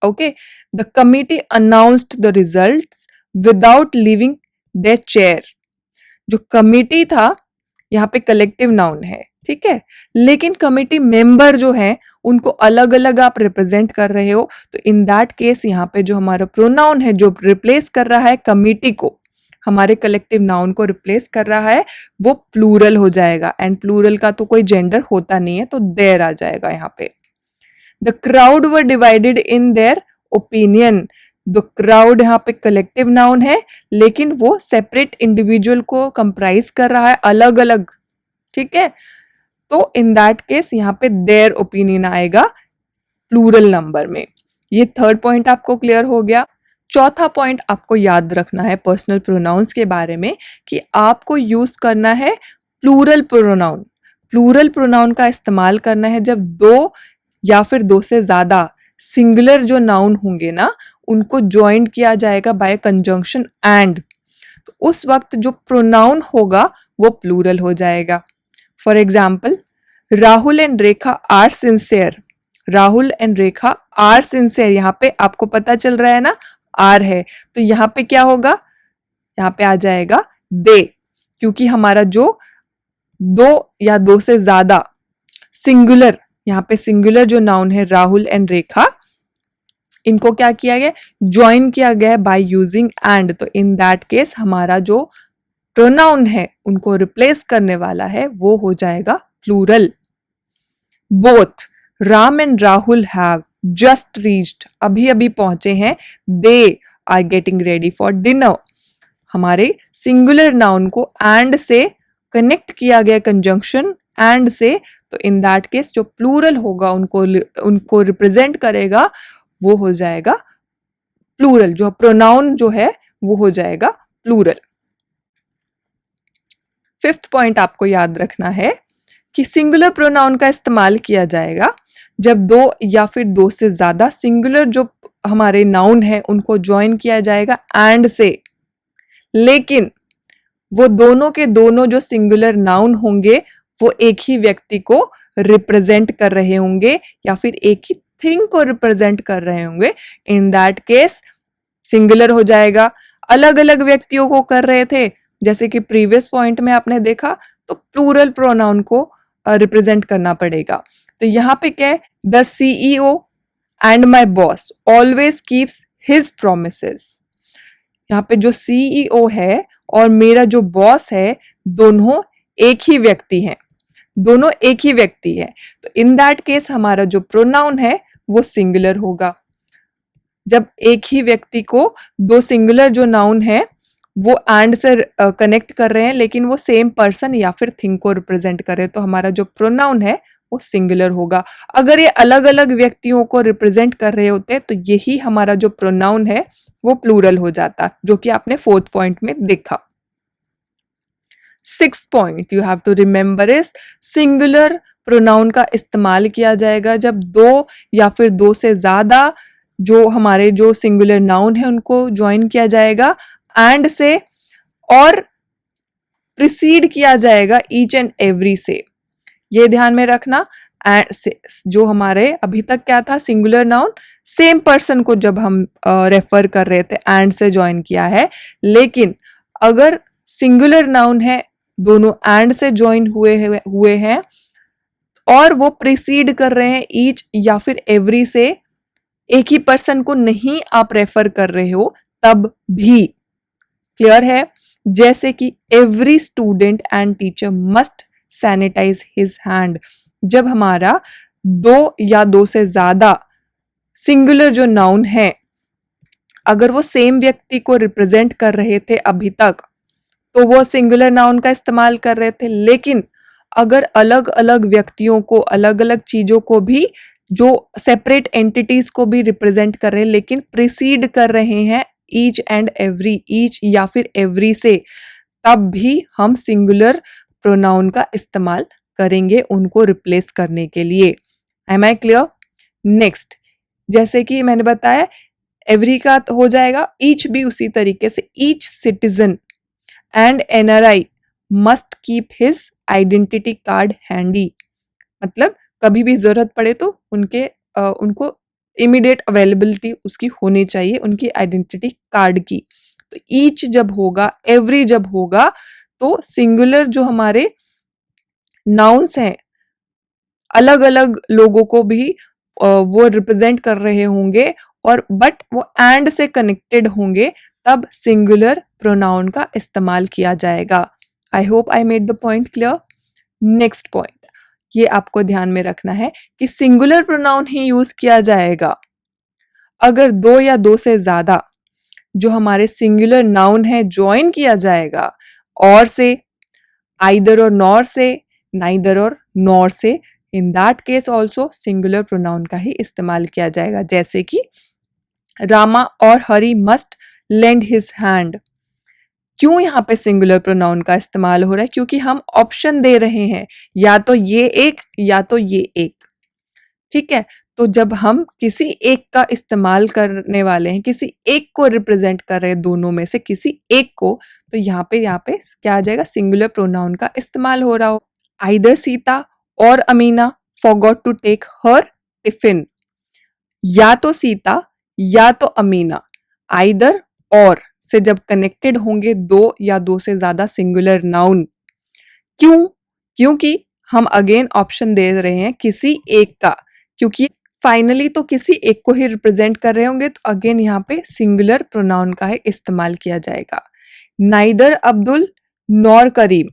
Okay, the committee announced the results without leaving their chair. जो कमिटी था यहाँ पे कलेक्टिव नाउन है, ठीक है, लेकिन कमिटी मेंबर जो है उनको अलग अलग आप रिप्रेजेंट कर रहे हो, तो इन दैट केस यहाँ पे जो हमारा प्रोनाउन है जो रिप्लेस कर रहा है कमिटी को, हमारे कलेक्टिव नाउन को रिप्लेस कर रहा है, वो प्लूरल हो जाएगा। एंड प्लूरल का तो कोई जेंडर होता नहीं है, तो देयर आ जाएगा यहाँ पे। The crowd were divided in their opinion. The crowd यहाँ पे कलेक्टिव नाउन है लेकिन वो सेपरेट इंडिविजुअल को कंप्राइज कर रहा है अलग अलग, ठीक है, तो इन दैट केस यहाँ पे देयर ओपिनियन आएगा प्लूरल नंबर में। ये थर्ड पॉइंट आपको क्लियर हो गया। चौथा पॉइंट आपको याद रखना है पर्सनल प्रोनाउंस के बारे में कि आपको यूज करना है प्लूरल प्रोनाउन। प्लूरल प्रोनाउन का इस्तेमाल करना है जब दो या फिर दो से ज्यादा सिंगुलर जो नाउन होंगे ना उनको ज्वाइन किया जाएगा बाय कंजंक्शन एंड, तो उस वक्त जो प्रोनाउन होगा वो प्लूरल हो जाएगा। For example, Rahul and Rekha are sincere. Rahul and Rekha are sincere, यहाँ पे आपको पता चल रहा है ना आर है, तो यहाँ पे क्या होगा, यहाँ पे आ जाएगा दे, क्योंकि हमारा जो दो या दो से ज्यादा सिंगुलर, यहाँ पे सिंगुलर जो नाउन है राहुल एंड रेखा, इनको क्या किया गया, ज्वाइन किया गया बाय यूजिंग एंड, तो इन दैट केस हमारा जो प्रोनाउन है उनको रिप्लेस करने वाला है वो हो जाएगा plural. Both Ram and Rahul have just reached, अभी अभी पहुंचे हैं, they are getting ready for dinner. हमारे सिंगुलर नाउन को एंड से कनेक्ट किया गया कंजंक्शन एंड से, तो इन दैट केस जो प्लूरल होगा उनको रिप्रेजेंट करेगा वो हो जाएगा प्लूरल, जो प्रोनाउन जो है वो हो जाएगा प्लूरल। फिफ्थ पॉइंट आपको याद रखना है कि सिंगुलर प्रोनाउन का इस्तेमाल किया जाएगा जब दो या फिर दो से ज्यादा सिंगुलर जो हमारे नाउन है उनको ज्वाइन किया जाएगा एंड से, लेकिन वो दोनों के दोनों जो सिंगुलर नाउन होंगे वो एक ही व्यक्ति को रिप्रेजेंट कर रहे होंगे या फिर एक ही थिंग को रिप्रेजेंट कर रहे होंगे। इन दैट केस सिंगुलर हो जाएगा। अलग अलग व्यक्तियों को कर रहे थे जैसे कि प्रीवियस पॉइंट में आपने देखा, तो प्लूरल प्रोनाउन को रिप्रेजेंट करना पड़ेगा। तो यहाँ पे क्या है, the CEO and my boss always keeps his promises. यहाँ पे जो CEO है और मेरा जो बॉस है दोनों एक ही व्यक्ति हैं, दोनों एक ही व्यक्ति है, तो इन दैट केस हमारा जो प्रोनाउन है वो सिंगुलर होगा। जब एक ही व्यक्ति को दो सिंगुलर जो नाउन है वो एंड से कनेक्ट कर रहे हैं लेकिन वो सेम पर्सन या फिर थिंग को रिप्रेजेंट कर रहे हैं, तो हमारा जो प्रोनाउन है वो सिंगुलर होगा। अगर ये अलग अलग व्यक्तियों को रिप्रेजेंट कर रहे होते तो यही हमारा जो प्रोनाउन है वो प्लूरल हो जाता, जो कि आपने फोर्थ पॉइंट में देखा। Sixth point you have to remember is singular pronoun का इस्तेमाल किया जाएगा जब दो या फिर दो से ज्यादा जो हमारे जो सिंगुलर नाउन है उनको ज्वाइन किया जाएगा एंड से और प्रिसीड किया जाएगा ईच एंड एवरी से। ये ध्यान में रखना, जो हमारे अभी तक क्या था, सिंगुलर नाउन सेम पर्सन को जब हम रेफर कर रहे थे एंड से ज्वाइन किया है, लेकिन अगर सिंगुलर नाउन है दोनों एंड से ज्वाइन हुए हैं और वो प्रिसीड कर रहे हैं ईच या फिर एवरी से, एक ही पर्सन को नहीं आप रेफर कर रहे हो तब भी। क्लियर है? जैसे कि every student and teacher must sanitise his hand, जब हमारा दो या दो से ज्यादा सिंगुलर जो नाउन है अगर वो सेम व्यक्ति को रिप्रेजेंट कर रहे थे अभी तक तो वो सिंगुलर नाउन का इस्तेमाल कर रहे थे, लेकिन अगर अलग अलग व्यक्तियों को, अलग अलग चीजों को भी, जो सेपरेट एंटिटीज को भी रिप्रेजेंट कर रहे हैं लेकिन प्रिसीड कर रहे हैं ईच एंड एवरी, ईच या फिर एवरी से, तब भी हम सिंगुलर प्रोनाउन का इस्तेमाल करेंगे उनको रिप्लेस करने के लिए। M I clear? नेक्स्ट, जैसे कि मैंने बताया एवरी का हो जाएगा, ईच भी उसी तरीके से, each citizen and NRI must keep his identity card handy, मतलब कभी भी जरूरत पड़े तो उनको इमीडिएट अवेलेबिलिटी उसकी होनी चाहिए, उनकी आइडेंटिटी कार्ड की। तो ईच जब होगा, एवरी जब होगा, तो सिंगुलर जो हमारे नाउन्स हैं अलग अलग लोगों को भी वो रिप्रेजेंट कर रहे होंगे, और बट वो एंड से कनेक्टेड होंगे, तब सिंगुलर प्रोनाउन का इस्तेमाल किया जाएगा। I hope I made the point clear. Next point, ये आपको ध्यान में रखना है कि सिंगुलर प्रोनाउन ही यूज किया जाएगा अगर दो या दो से ज्यादा जो हमारे सिंगुलर नाउन है ज्वाइन किया जाएगा, और से, आइदर और नॉर से, नाइदर और नॉर से, इन that case also singular pronoun का ही इस्तेमाल किया जाएगा। जैसे कि रामा और हरी मस्ट लेंड हिज हैंड। क्यों यहाँ पे सिंगुलर प्रोनाउन का इस्तेमाल हो रहा है? क्योंकि हम ऑप्शन दे रहे हैं, या तो ये एक या तो ये एक, ठीक है। तो जब हम किसी एक का इस्तेमाल करने वाले हैं, किसी एक को रिप्रेजेंट कर रहे हैं, दोनों में से किसी एक को, तो यहाँ पे क्या आ जाएगा? सिंगुलर प्रोनाउन का इस्तेमाल हो रहा हो। आइदर सीता और Amina forgot to take her tiffin. या तो सीता या तो अमीना, आइदर और से जब कनेक्टेड होंगे दो या दो से ज्यादा सिंगुलर नाउन। क्यों? क्योंकि हम अगेन ऑप्शन दे रहे हैं किसी एक का, क्योंकि फाइनली तो किसी एक को ही रिप्रेजेंट कर रहे होंगे, तो अगेन यहाँ पे सिंगुलर प्रोनाउन का ही इस्तेमाल किया जाएगा। Neither Abdul nor Karim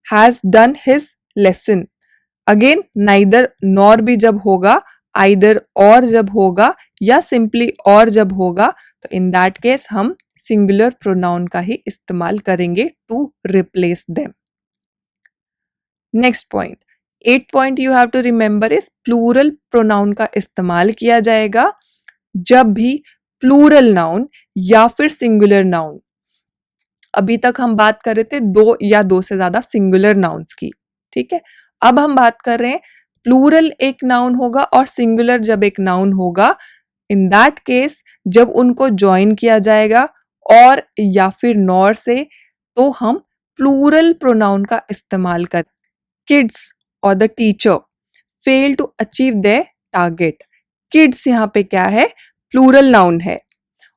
has done his lesson. Again neither nor भी जब होगा, आइदर और जब होगा, या सिंपली और जब होगा, तो इन दैट केस हम सिंगुलर प्रोनाउन का ही इस्तेमाल करेंगे to replace them. Next point, 8th point you have to remember is plural pronoun का इस्तेमाल किया जाएगा जब भी प्लूरल नाउन या फिर सिंगुलर नाउन, अभी तक हम बात कर रहे थे दो या दो से ज्यादा सिंगुलर नाउन्स की, ठीक है। अब हम बात कर रहे हैं प्लूरल एक नाउन होगा और सिंगुलर जब एक नाउन होगा, इन दैट केस जब उनको ज्वाइन किया जाएगा और या फिर नॉर से, तो हम प्लूरल प्रोनाउन का इस्तेमाल कर। किड्स और the teacher fail to achieve their target. Kids यहाँ पे क्या है? प्लूरल नाउन है,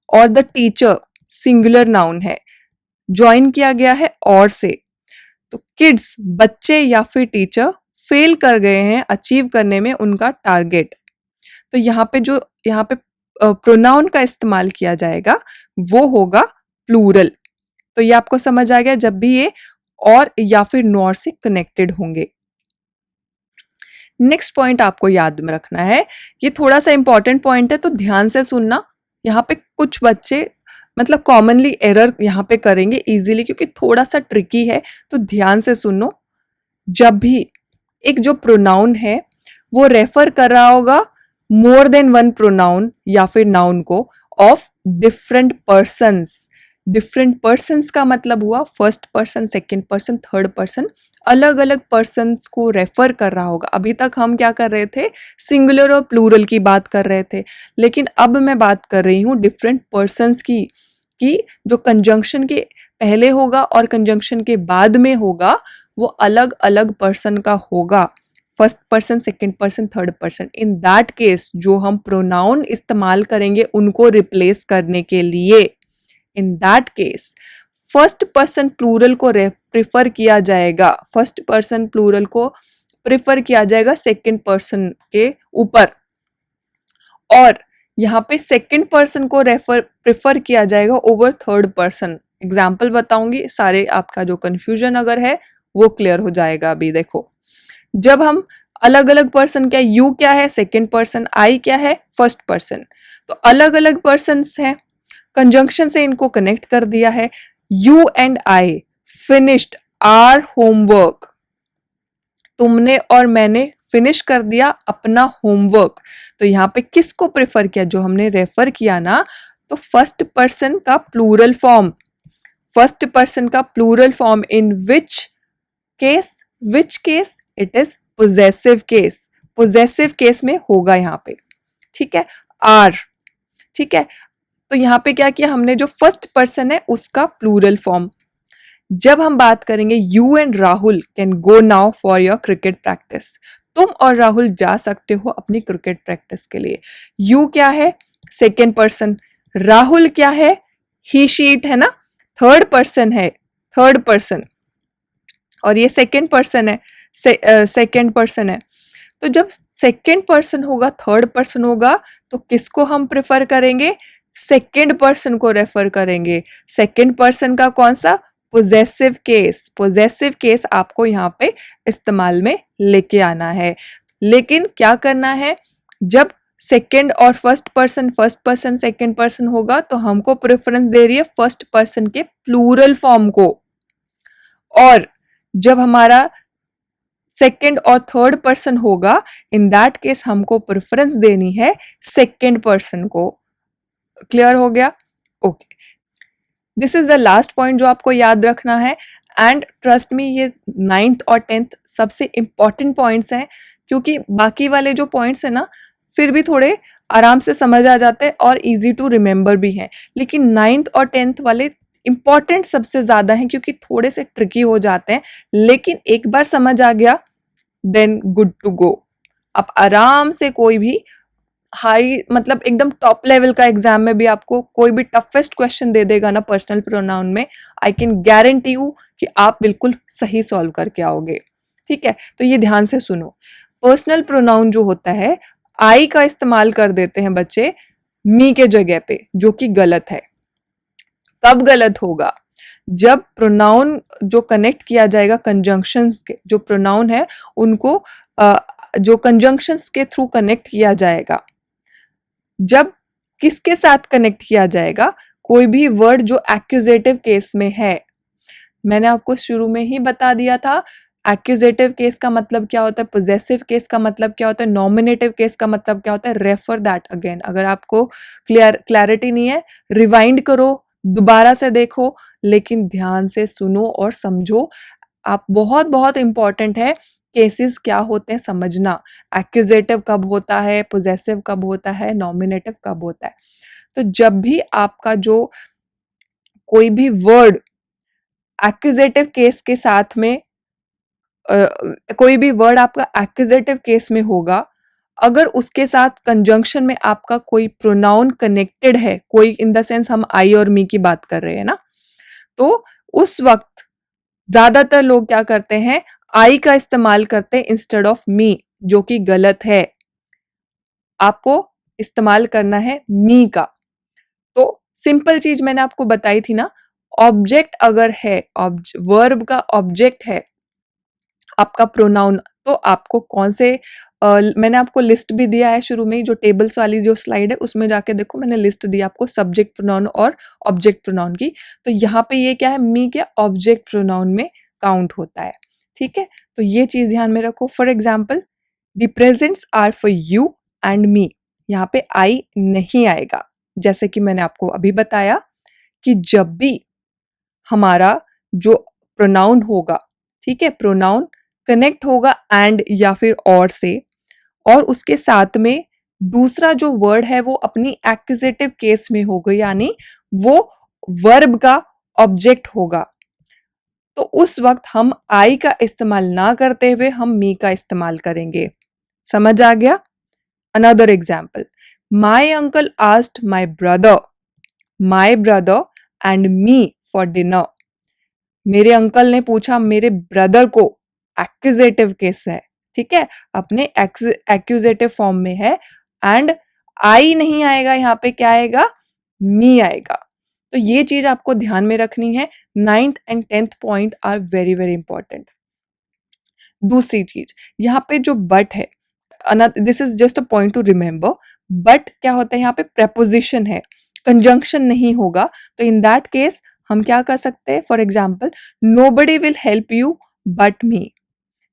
और द टीचर सिंगुलर नाउन है, ज्वाइन किया गया है और से। तो किड्स बच्चे या फिर टीचर फेल कर गए हैं अचीव करने में उनका टारगेट। तो यहाँ पे प्रोनाउन का इस्तेमाल किया जाएगा वो होगा प्लूरल। तो ये आपको समझ आ गया जब भी ये और या फिर नॉर से कनेक्टेड होंगे। नेक्स्ट पॉइंट आपको याद में रखना है, ये थोड़ा सा इंपॉर्टेंट पॉइंट है तो ध्यान से सुनना। यहाँ पे कुछ बच्चे मतलब कॉमनली एरर यहाँ पे करेंगे इजीली, क्योंकि थोड़ा सा ट्रिकी है, तो ध्यान से सुनो। जब भी एक जो प्रोनाउन है वो रेफर कर रहा होगा मोर देन वन प्रोनाउन या फिर नाउन को of different persons. Different persons का मतलब हुआ first person, second person, third person, अलग अलग पर्सन्स को रेफर कर रहा होगा। अभी तक हम क्या कर रहे थे? सिंगुलर और प्लूरल की बात कर रहे थे, लेकिन अब मैं बात कर रही हूँ डिफरेंट पर्सन्स की, कि जो कंजंक्शन के पहले होगा और कंजंक्शन के बाद में होगा वो अलग अलग पर्सन का होगा, first person, second person, third person. In that case जो हम प्रोनाउन इस्तेमाल करेंगे उनको रिप्लेस करने के लिए, in that case first person plural को प्रिफर किया जाएगा, फर्स्ट पर्सन प्लूरल को प्रिफर किया जाएगा सेकंड पर्सन के ऊपर, और यहाँ पे सेकंड पर्सन को प्रिफर किया जाएगा ओवर थर्ड पर्सन। एग्जाम्पल बताऊंगी, सारे आपका जो कंफ्यूजन अगर है वो क्लियर हो जाएगा। अभी देखो, जब हम अलग अलग पर्सन, क्या यू क्या है? सेकंड पर्सन, आई क्या है? First person. तो अलग अलग पर्सन्स हैं, कंजंक्शन से इनको कनेक्ट कर दिया है। You and I finished our homework. तुमने और मैंने फिनिश कर दिया अपना होमवर्क। तो यहाँ पे किसको प्रेफर किया? जो हमने रेफर किया ना, तो फर्स्ट पर्सन का प्लूरल फॉर्म, फर्स्ट पर्सन का plural form in which case it is possessive case, possessive case में होगा यहाँ पे, ठीक है, आर, ठीक है। तो यहाँ पे क्या किया हमने, जो फर्स्ट पर्सन है उसका प्लूरल फॉर्म। जब हम बात करेंगे you and Rahul can go now for your cricket practice, तुम और राहुल जा सकते हो अपनी क्रिकेट प्रैक्टिस के लिए। यू क्या है, सेकेंड पर्सन, राहुल क्या है, ही शीट है ना, थर्ड पर्सन है, थर्ड पर्सन, और ये सेकेंड पर्सन है, सेकेंड पर्सन है। तो जब सेकेंड पर्सन होगा, थर्ड पर्सन होगा, तो किसको हम प्रेफर करेंगे, सेकेंड पर्सन को रेफर करेंगे। सेकेंड पर्सन का कौन सा, पोजेसिव केस, पोजेसिव केस आपको यहाँ पे इस्तेमाल में लेके आना है। लेकिन क्या करना है, जब सेकेंड और फर्स्ट पर्सन सेकेंड पर्सन होगा तो हमको प्रेफरेंस दे रही है फर्स्ट पर्सन के प्लूरल फॉर्म को, और जब हमारा सेकेंड और थर्ड पर्सन होगा इन दैट केस हमको प्रेफरेंस देनी है सेकेंड पर्सन को। क्लियर हो गया? Okay, this is the last point जो आपको याद रखना है। एंड ट्रस्ट मी, ये 9th और 10th सबसे इंपॉर्टेंट पॉइंट्स हैं, क्योंकि बाकी वाले जो पॉइंट्स हैं ना फिर भी थोड़े आराम से समझ आ जाते हैं और इजी टू रिमेंबर भी हैं, लेकिन 9th और 10th वाले इंपॉर्टेंट सबसे ज़्यादा हैं क्योंकि थोड़े से ट्रिकी हो जाते हैं। लेकिन एक बार समझ आ गया देन गुड टू गो, आप आराम से कोई भी हाई मतलब एकदम टॉप लेवल का एग्जाम में भी आपको कोई भी टफेस्ट क्वेश्चन दे देगा ना पर्सनल प्रोनाउन में, आई कैन गारंटी यू कि आप बिल्कुल सही सॉल्व करके आओगे। ठीक है, तो ये ध्यान से सुनो, पर्सनल प्रोनाउन जो होता है आई का इस्तेमाल कर देते हैं बच्चे मी के जगह पे, जो कि गलत है। कब गलत होगा, जब प्रोनाउन जो कनेक्ट किया जाएगा कंजंक्शंस के, जो प्रोनाउन है उनको जो कंजंक्शंस के थ्रू कनेक्ट किया जाएगा। जब किसके साथ कनेक्ट किया जाएगा, कोई भी वर्ड जो एक्यूजेटिव केस में है। मैंने आपको शुरू में ही बता दिया था एक्यूजेटिव केस का मतलब क्या होता है, पोजेसिव केस का मतलब क्या होता है, नॉमिनेटिव केस का मतलब क्या होता है। रेफर दैट अगेन, अगर आपको क्लैरिटी नहीं है रिवाइंड करो, दोबारा से देखो, लेकिन ध्यान से सुनो और समझो। आप बहुत बहुत इंपॉर्टेंट है केसेस क्या होते हैं समझना, एक्यूजेटिव कब होता है, पोजेसिव कब होता है, नॉमिनेटिव कब होता है। तो जब भी आपका जो कोई भी वर्ड एक्यूजेटिव केस के साथ में कोई भी वर्ड आपका एक्यूजेटिव केस में होगा, अगर उसके साथ कंजंक्शन में आपका कोई प्रोनाउन कनेक्टेड है, कोई इन द सेंस हम आई और मी की बात कर रहे हैं ना, तो उस वक्त ज्यादातर लोग क्या करते हैं, आई का इस्तेमाल करते हैं इंस्टेड ऑफ मी, जो कि गलत है। आपको इस्तेमाल करना है मी का। तो सिंपल चीज मैंने आपको बताई थी ना, ऑब्जेक्ट अगर है, वर्ब का ऑब्जेक्ट है आपका प्रोनाउन, तो आपको कौन से मैंने आपको लिस्ट भी दिया है शुरू में ही, जो टेबल्स वाली जो स्लाइड है उसमें जाके देखो, मैंने लिस्ट दी आपको सब्जेक्ट प्रोनाउन और ऑब्जेक्ट प्रोनाउन की। तो यहाँ पे ये क्या है, मी क्या ऑब्जेक्ट प्रोनाउन में काउंट होता है। ठीक है, तो ये चीज ध्यान में रखो। For example, the presents are for you and me, यहाँ पे आई नहीं आएगा। जैसे कि मैंने आपको अभी बताया कि जब भी हमारा जो प्रोनाउन होगा, ठीक है, प्रोनाउन कनेक्ट होगा एंड या फिर और से, और उसके साथ में दूसरा जो वर्ड है वो अपनी एक्यूजेटिव केस में होगा, यानी वो वर्ब का ऑब्जेक्ट होगा, तो उस वक्त हम आई का इस्तेमाल ना करते हुए हम मी का इस्तेमाल करेंगे। समझ आ गया? Another example, my uncle asked my brother and me for dinner. मेरे अंकल ने पूछा मेरे ब्रदर को, एक्यूजेटिव केस है, ठीक है, अपने एक्यूजेटिव फॉर्म में है, एंड आई नहीं आएगा, यहाँ पे क्या आएगा, मी आएगा। तो ये चीज आपको ध्यान में रखनी है। 9th and 10th point are very very important. दूसरी चीज, यहाँ पे जो बट है, this is just a point to remember, but क्या होता है, यहाँ पे प्रेपोजिशन है, कंजंक्शन नहीं होगा, तो इन दैट केस हम क्या कर सकते हैं, for example, nobody will help you but me.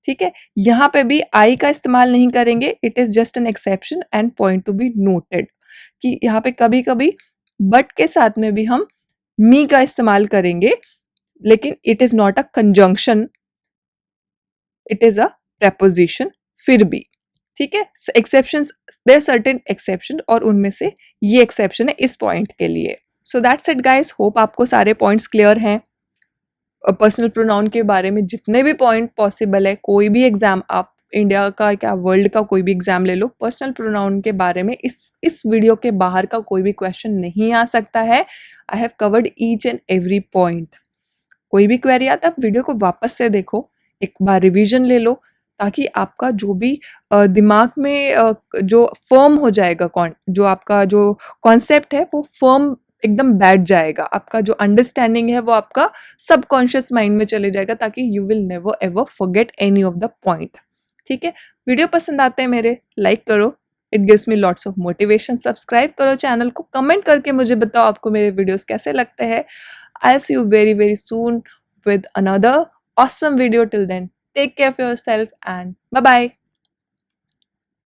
ठीक है, यहाँ पे भी आई का इस्तेमाल नहीं करेंगे, it is just an exception and point to be noted, कि यहाँ पे कभी कभी बट के साथ में भी हम मी का इस्तेमाल करेंगे, लेकिन it is not a conjunction, it is a preposition फिर भी, ठीक है। एक्सेप्शंस, देयर सर्टेन एक्सेप्शन, और उनमें से ये एक्सेप्शन है इस पॉइंट के लिए। So that's it guys, hope आपको सारे पॉइंट्स क्लियर हैं पर्सनल प्रोनाउन के बारे में। जितने भी पॉइंट पॉसिबल है, कोई भी एग्जाम, आप इंडिया का क्या वर्ल्ड का कोई भी एग्जाम ले लो, पर्सनल प्रोनाउन के बारे में इस वीडियो के बाहर का कोई भी क्वेश्चन नहीं आ सकता है। I have covered each and every point. कोई भी क्वेरी आता है, आप वीडियो को वापस से देखो, एक बार रिवीजन ले लो, ताकि आपका जो भी दिमाग में जो फर्म हो जाएगा, जो आपका जो कॉन्सेप्ट है वो फर्म एकदम बैठ जाएगा। आपका जो अंडरस्टैंडिंग है वो आपका सबकॉन्शियस माइंड में चले जाएगा, ताकि you will never ever forget any of the point. ठीक है, वीडियो पसंद आते हैं मेरे, लाइक करो, it gives me lots of motivation. Subscribe करो चैनल को, कमेंट करके मुझे बताओ आपको मेरे वीडियोस कैसे लगते हैं। I'll see you very, very soon with another awesome video. Till then, take care of yourself and bye bye.